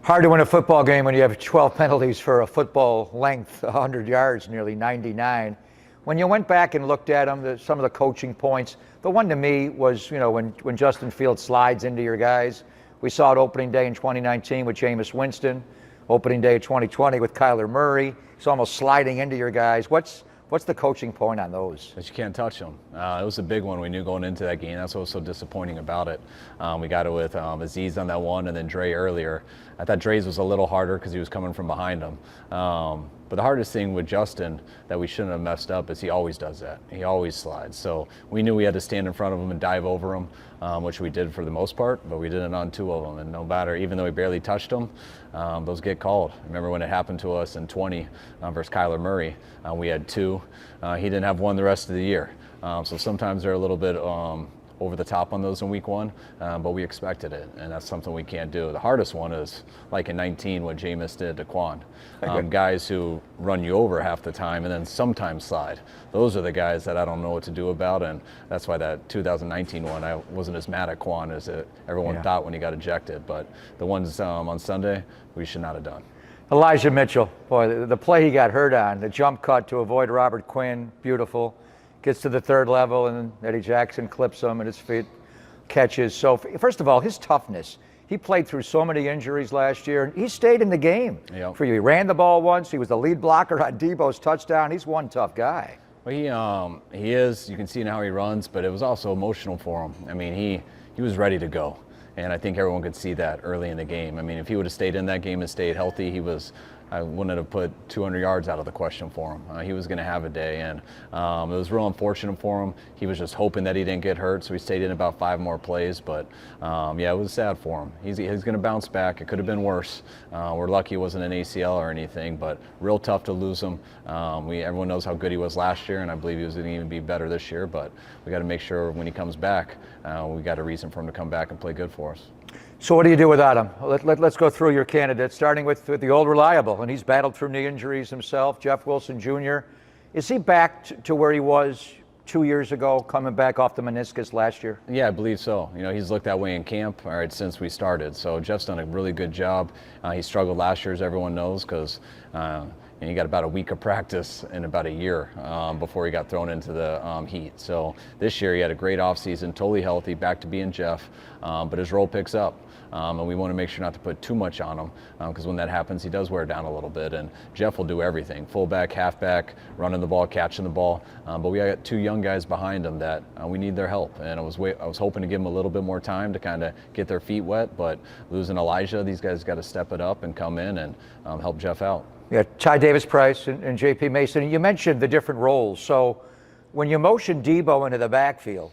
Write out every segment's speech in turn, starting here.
Hard to win a football game when you have 12 penalties for a football length, 100 yards, nearly 99. When you went back and looked at them, some of the coaching points, the one to me was, when Justin Fields slides into your guys. We saw it opening day in 2019 with Jameis Winston, opening day of 2020 with Kyler Murray. He's almost sliding into your guys. What's the coaching point on those? That you can't touch them. It was a big one we knew going into that game. That's what was so disappointing about it. We got it with Aziz on that one and then Dre earlier. I thought Dre's was a little harder because he was coming from behind him. But the hardest thing with Justin that we shouldn't have messed up is he always does that. He always slides. So we knew we had to stand in front of him and dive over him, which we did for the most part, but we did it on two of them. And no matter, even though we barely touched them, those get called. Remember when it happened to us in 20 versus Kyler Murray, we had two. He didn't have one the rest of the year. So sometimes they're a little bit over the top on those in week one, but we expected it, and that's something we can't do. The hardest one is like in 19 what Jameis did to Quan. Guys who run you over half the time and then sometimes slide. Those are the guys that I don't know what to do about, and that's why that 2019 one, I wasn't as mad at Quan as everyone thought when he got ejected. But the ones on Sunday, we should not have done. Elijah Mitchell, boy, the play he got hurt on, the jump cut to avoid Robert Quinn, beautiful. Gets to the third level, and Eddie Jackson clips him, and his feet catches. So, first of all, his toughness. He played through so many injuries last year, and he stayed in the game for you. He ran the ball once. He was the lead blocker on Debo's touchdown. He's one tough guy. Well, he is. You can see now he runs, but it was also emotional for him. I mean, he was ready to go, and I think everyone could see that early in the game. I mean, if he would have stayed in that game and stayed healthy, I wouldn't have put 200 yards out of the question for him. He was going to have a day, and it was real unfortunate for him. He was just hoping that he didn't get hurt, so he stayed in about 5 more plays. But, it was sad for him. He's going to bounce back. It could have been worse. We're lucky it wasn't an ACL or anything, but real tough to lose him. Everyone knows how good he was last year, and I believe he was going to even be better this year. But we got to make sure when he comes back, we got a reason for him to come back and play good for us. So what do you do without him? Let's go through your candidates, starting with the old reliable, and he's battled through knee injuries himself, Jeff Wilson Jr. Is he back to where he was 2 years ago, coming back off the meniscus last year? Yeah, I believe so. He's looked that way in camp, since we started. So Jeff's done a really good job. He struggled last year, as everyone knows, because he got about a week of practice in about a year before he got thrown into the heat. So this year he had a great offseason, totally healthy, back to being Jeff, but his role picks up. And we want to make sure not to put too much on him because when that happens, he does wear down a little bit. And Jeff will do everything, fullback, halfback, running the ball, catching the ball. But we got 2 young guys behind him that we need their help. And I was hoping to give them a little bit more time to kind of get their feet wet. But losing Elijah, these guys got to step it up and come in and help Jeff out. Yeah, Ty Davis-Price and J.P. Mason. You mentioned the different roles. So when you motion Debo into the backfield,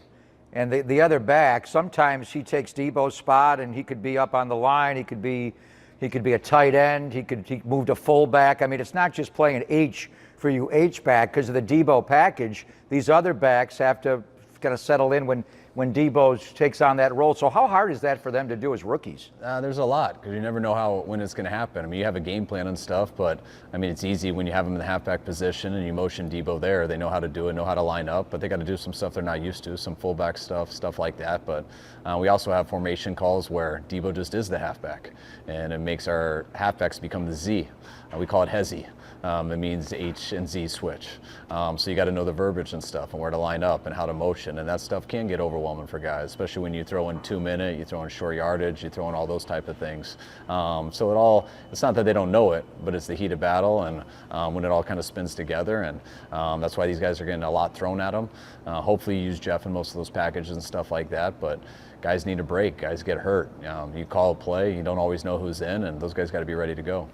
and the other back, sometimes he takes Debo's spot, and he could be up on the line. He could be a tight end. He moved a fullback. I mean, it's not just playing H for you H-back because of the Debo package. These other backs have to kind of settle in when Debo takes on that role. So how hard is that for them to do as rookies? There's a lot because you never know when it's going to happen. I mean, you have a game plan and stuff, but I mean, it's easy when you have them in the halfback position and you motion Debo there. They know how to do it, know how to line up, but they got to do some stuff they're not used to, some fullback stuff like that. But we also have formation calls where Debo just is the halfback, and it makes our halfbacks become the Z. We call it Hezi. It means H and Z switch. So you got to know the verbiage and stuff and where to line up and how to motion, and that stuff can get overwhelming for guys, especially when you throw in 2-minute, you throw in short yardage, you throw in all those type of things. So it's not that they don't know it, but it's the heat of battle, and when it all kind of spins together, and that's why these guys are getting a lot thrown at them. Hopefully you use Jeff in most of those packages and stuff like that, but guys need a break, guys get hurt. You call a play, you don't always know who's in, and those guys got to be ready to go.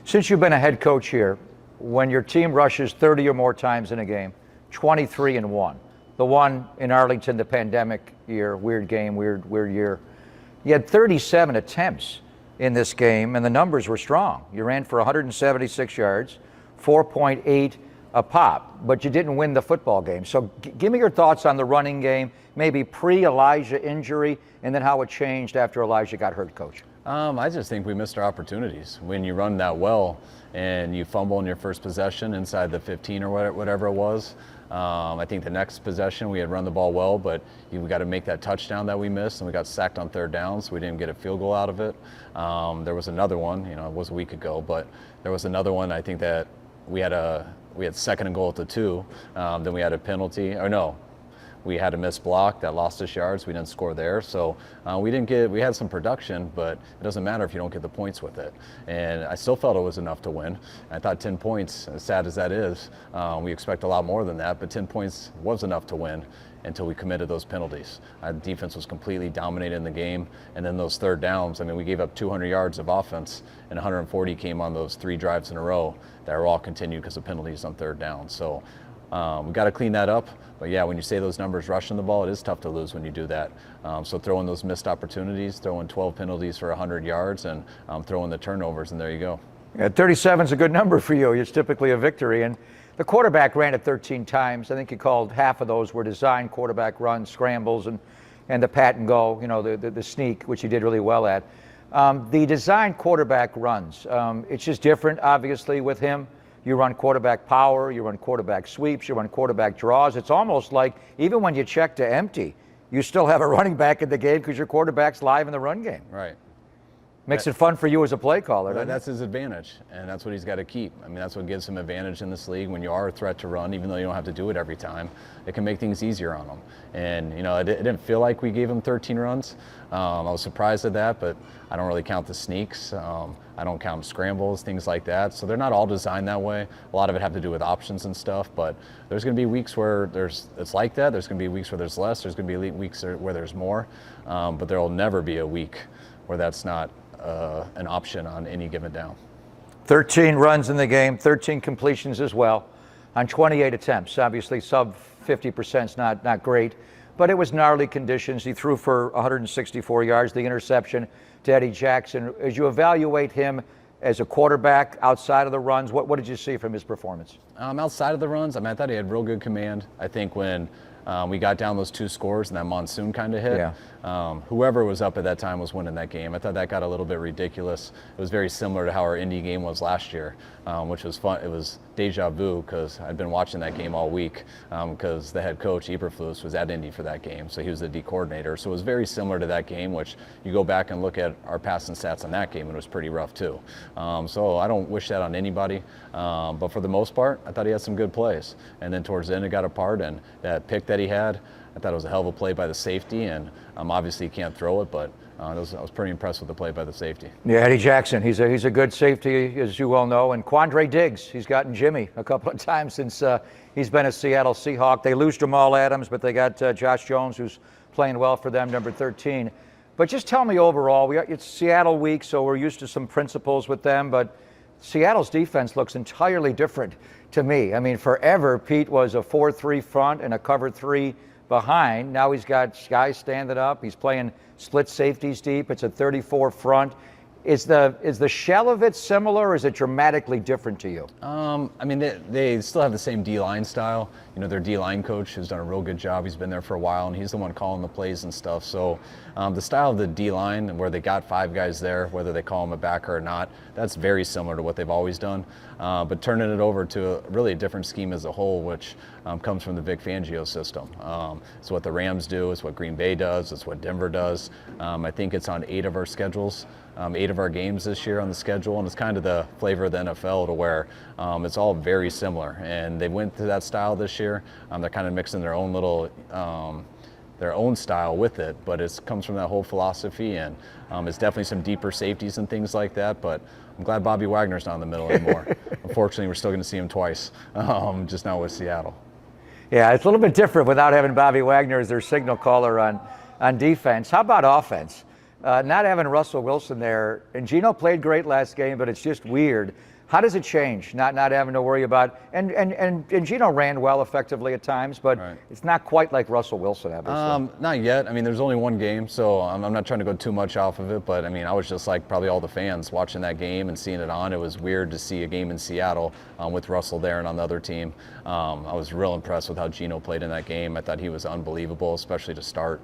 Since you've been a head coach here, when your team rushes 30 or more times in a game, 23-1, the one in Arlington, the pandemic year, weird game, weird year, you had 37 attempts in this game, and the numbers were strong. You ran for 176 yards, 4.8 a pop, but you didn't win the football game. So give me your thoughts on the running game, maybe pre-Elijah injury, and then how it changed after Elijah got hurt, Coach. I just think we missed our opportunities. When you run that well and you fumble in your first possession inside the 15 or whatever it was, I think the next possession we had run the ball well, but we got to make that touchdown that we missed, and we got sacked on third down, so we didn't get a field goal out of it. There was another one, it was a week ago, but there was another one. I think that we had second and goal at the 2. Then we had a penalty, or no. We had a missed block that lost us yards. We didn't score there. So we had some production, but it doesn't matter if you don't get the points with it. And I still felt it was enough to win. I thought 10 points, as sad as that is, we expect a lot more than that, but 10 points was enough to win until we committed those penalties. Our defense was completely dominating the game. And then those third downs, we gave up 200 yards of offense, and 140 came on those 3 drives in a row that were all continued because of penalties on third down. So we got to clean that up. But yeah, when you say those numbers rushing the ball, it is tough to lose when you do that. So throw in those missed opportunities, throw in 12 penalties for 100 yards, and throw in the turnovers, and there you go. Yeah, 37 is a good number for you. It's typically a victory. And the quarterback ran it 13 times. I think he called half of those were designed quarterback runs, scrambles, and the pat and go, the sneak, which he did really well at. The designed quarterback runs, it's just different, obviously, with him. You run quarterback power, you run quarterback sweeps, you run quarterback draws. It's almost like even when you check to empty, you still have a running back in the game because your quarterback's live in the run game. Right. Makes it fun for you as a play caller. That's his advantage, and that's what he's got to keep. That's what gives him advantage in this league. When you are a threat to run, even though you don't have to do it every time, it can make things easier on him. And it didn't feel like we gave him 13 runs. I was surprised at that, but I don't really count the sneaks. I don't count scrambles, things like that. So they're not all designed that way. A lot of it have to do with options and stuff, but there's going to be weeks where it's like that. There's going to be weeks where there's less. There's going to be weeks where there's more. But there will never be a week where that's not an option on any given down. 13 runs in the game, 13 completions as well on 28 attempts. Obviously, sub 50% is not great, but it was gnarly conditions. He threw for 164 yards, the interception to Eddie Jackson. As you evaluate him as a quarterback outside of the runs, what did you see from his performance? Outside of the runs, I thought he had real good command. I think when we got down those 2 scores and that monsoon kind of hit, whoever was up at that time was winning that game. I thought that got a little bit ridiculous. It was very similar to how our Indy game was last year, which was fun. It was deja vu because I'd been watching that game all week because the head coach, Eberflus, was at Indy for that game, so he was the D coordinator. So it was very similar to that game, which you go back and look at our passing stats on that game, and it was pretty rough too. So I don't wish that on anybody, but for the most part, I thought he had some good plays. And then towards the end, it got apart, and that pick that he had, I thought it was a hell of a play by the safety, and obviously he can't throw it, but I was pretty impressed with the play by the safety. Yeah, Eddie Jackson, he's a good safety, as you well know, and Quandre Diggs, he's gotten Jimmy a couple of times since he's been a Seattle Seahawk. They lose Jamal Adams, but they got Josh Jones, who's playing well for them, number 13. But just tell me overall, it's Seattle week, so we're used to some principles with them, but Seattle's defense looks entirely different to me. Forever, Pete was a 4-3 front and a cover 3 behind. Now he's got guys standing up. He's playing split safeties deep. It's a 34 front. Is the shell of it similar, or is it dramatically different to you? They still have the same D-line style. Their D-line coach has done a real good job. He's been there for a while, and he's the one calling the plays and stuff. So the style of the D-line, where they got 5 guys there, whether they call them a backer or not, that's very similar to what they've always done. But turning it over to really a different scheme as a whole, which comes from the Vic Fangio system. It's what the Rams do. It's what Green Bay does. It's what Denver does. I think it's on 8 of our schedules. 8 of our games this year on the schedule, and it's kind of the flavor of the NFL to where it's all very similar. And they went to that style this year. They're kind of mixing their own little, their own style with it, but it comes from that whole philosophy, and it's definitely some deeper safeties and things like that. But I'm glad Bobby Wagner's not in the middle anymore. Unfortunately, we're still going to see him twice, just now with Seattle. Yeah, it's a little bit different without having Bobby Wagner as their signal caller on defense. How about offense? Not having Russell Wilson there, and Geno played great last game, but it's just weird. How does it change not having to worry about, and Gino ran well effectively at times, but Right. it's not quite like Russell Wilson, obviously. Not yet. I mean, there's only one game, so I'm not trying to go too much off of it. But I mean, I was just like probably all the fans watching that game and seeing it on. It was weird to see a game in Seattle with Russell there and on the other team. I was real impressed with how Gino played in that game. I thought he was unbelievable, especially to start.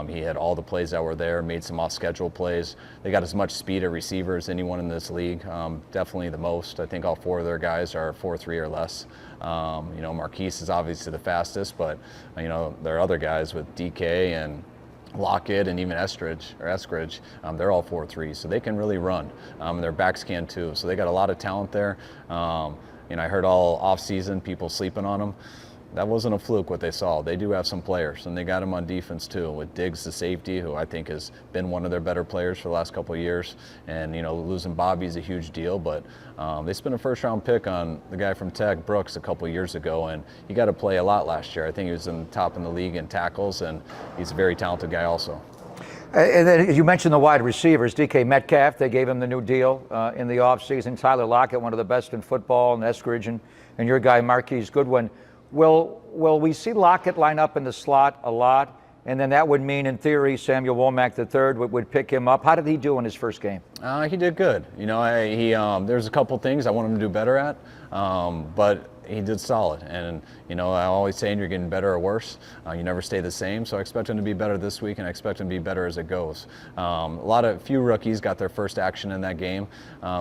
He had all the plays that were there, made some off-schedule plays. They got as much speed at receiver as anyone in this league, definitely the most. I think all four of their guys are 4.3 or less. Marquise is obviously the fastest, but there are other guys with DK and Lockett and even Eskridge, they're all 4.3, so they can really run. Their backs can too, so they got a lot of talent there. I heard all off-season people sleeping on them. That wasn't a fluke what they saw. They do have some players, and they got them on defense too, with Diggs the safety, who I think has been one of their better players for the last couple of years. And losing Bobby's a huge deal, but they spent a first-round pick on the guy from Tech, Brooks, a couple of years ago, and he got to play a lot last year. I think he was in top in the league in tackles, and he's a very talented guy also. And then you mentioned the wide receivers, DK Metcalf, they gave him the new deal in the offseason. Tyler Lockett, one of the best in football, and Eskridge, and your guy Marquise Goodwin. Will we see Lockett line up in the slot a lot? And then that would mean, in theory, Samuel Womack III would pick him up. How did he do in his first game? He did good. There's a couple things I want him to do better at, but he did solid. And, I always say you're getting better or worse. You never stay the same. So I expect him to be better this week, and I expect him to be better as it goes. Few rookies got their first action in that game.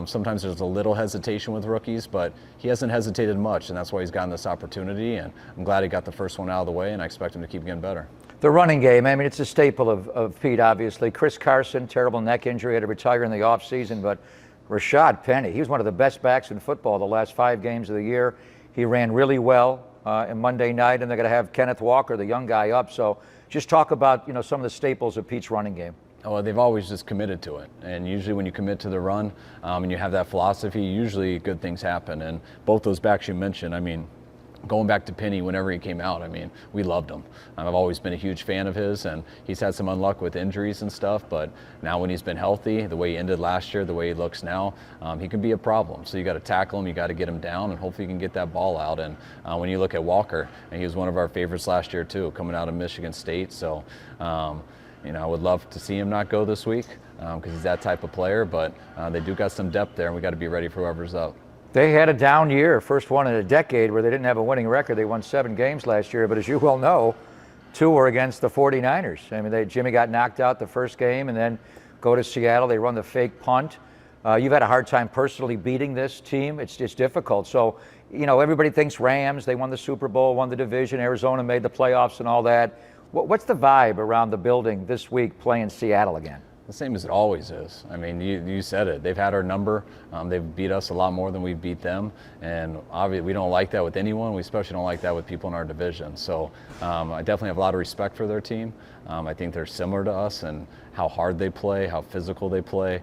Sometimes there's a little hesitation with rookies, but he hasn't hesitated much, and that's why he's gotten this opportunity. And I'm glad he got the first one out of the way, and I expect him to keep getting better. The running game, I mean, it's a staple of Pete, obviously. Chris Carson, terrible neck injury, had to retire in the offseason, but Rashad Penny, he was one of the best backs in football the last 5 games of the year. He ran really well on Monday night, and they're going to have Kenneth Walker, the young guy, up. So just talk about, some of the staples of Pete's running game. Oh, they've always just committed to it. And usually when you commit to the run and you have that philosophy, usually good things happen. And both those backs you mentioned, going back to Penny, whenever he came out, we loved him. I've always been a huge fan of his, and he's had some unluck with injuries and stuff, but now when he's been healthy, the way he ended last year, the way he looks now, he can be a problem. So you got to tackle him, you got to get him down, and hopefully you can get that ball out. And when you look at Walker, and he was one of our favorites last year too, coming out of Michigan State. So, I would love to see him not go this week because he's that type of player, but they do got some depth there, and we got to be ready for whoever's up. They had a down year, first one in a decade where they didn't have a winning record. They won 7 games last year, but as you well know, 2 were against the 49ers. Jimmy got knocked out the first game and then go to Seattle. They run the fake punt. You've had a hard time personally beating this team. It's just difficult. So, everybody thinks Rams, they won the Super Bowl, won the division, Arizona made the playoffs and all that. What's the vibe around the building this week playing Seattle again? The same as it always is. You said it. They've had our number. They've beat us a lot more than we beat them. And obviously, we don't like that with anyone. We especially don't like that with people in our division. So I definitely have a lot of respect for their team. I think they're similar to us and how hard they play, how physical they play.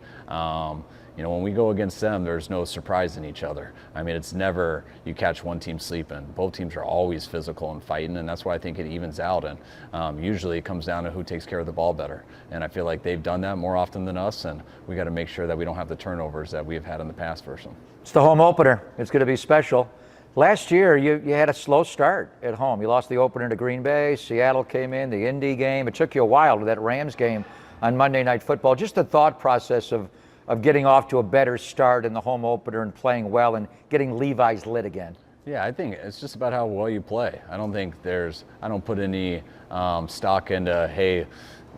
When we go against them, there's no surprise in each other. It's never you catch one team sleeping. Both teams are always physical and fighting, and that's why I think it evens out. And usually it comes down to who takes care of the ball better. And I feel like they've done that more often than us, and we got to make sure that we don't have the turnovers that we've had in the past versus them. It's the home opener. It's going to be special. Last year, you had a slow start at home. You lost the opener to Green Bay. Seattle came in, the Indy game. It took you a while to that Rams game on Monday Night Football. Just the thought process of getting off to a better start in the home opener and playing well and getting Levi's lit again. Yeah, I think it's just about how well you play. I don't put any stock into, hey,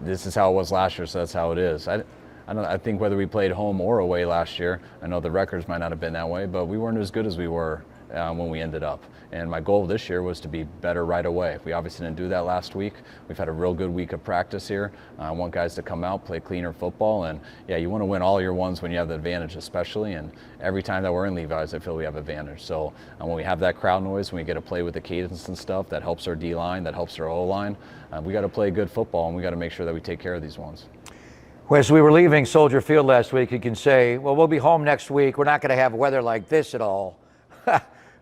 this is how it was last year, so that's how it is. I think whether we played home or away last year, I know the records might not have been that way, but we weren't as good as we were when we ended up. And my goal this year was to be better right away. We obviously didn't do that last week. We've had a real good week of practice here. I want guys to come out, play cleaner football, and yeah, you want to win all your ones when you have the advantage, especially. And every time that we're in Levi's, I feel we have advantage. So when we have that crowd noise, when we get to play with the cadence and stuff, that helps our D-line, that helps our O-line. We got to play good football, and we got to make sure that we take care of these ones. Well, as we were leaving Soldier Field last week, you can say, well, we'll be home next week. We're not going to have weather like this at all.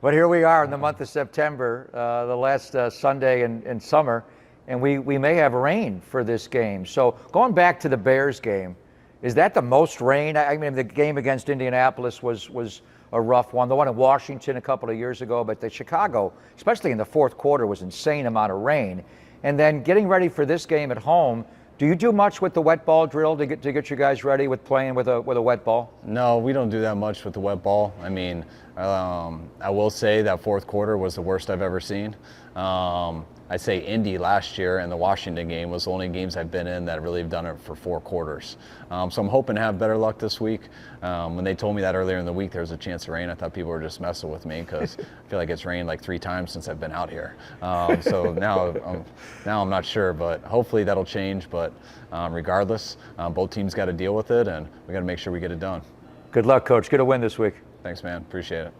But here we are in the month of September, the last Sunday in summer, and we may have rain for this game. So going back to the Bears game, Is that the most rain? I mean, the game against Indianapolis was a rough one. The one in Washington a couple of years ago, but the Chicago, especially in the fourth quarter, was insane amount of rain. And then getting ready for this game at home, do you do much with the wet ball drill to get you guys ready with playing with a wet ball? No, we don't do that much with the wet ball. I mean, I will say that fourth quarter was the worst I've ever seen. I'd say Indy last year and the Washington game was the only games I've been in that really have done it for 4 quarters. So I'm hoping to have better luck this week. When they told me that earlier in the week there was a chance of rain, I thought people were just messing with me because I feel like it's rained like 3 times since I've been out here. So now I'm not sure, but hopefully that'll change. But regardless, both teams got to deal with it, and we got to make sure we get it done. Good luck, Coach. Get a win this week. Thanks, man. Appreciate it.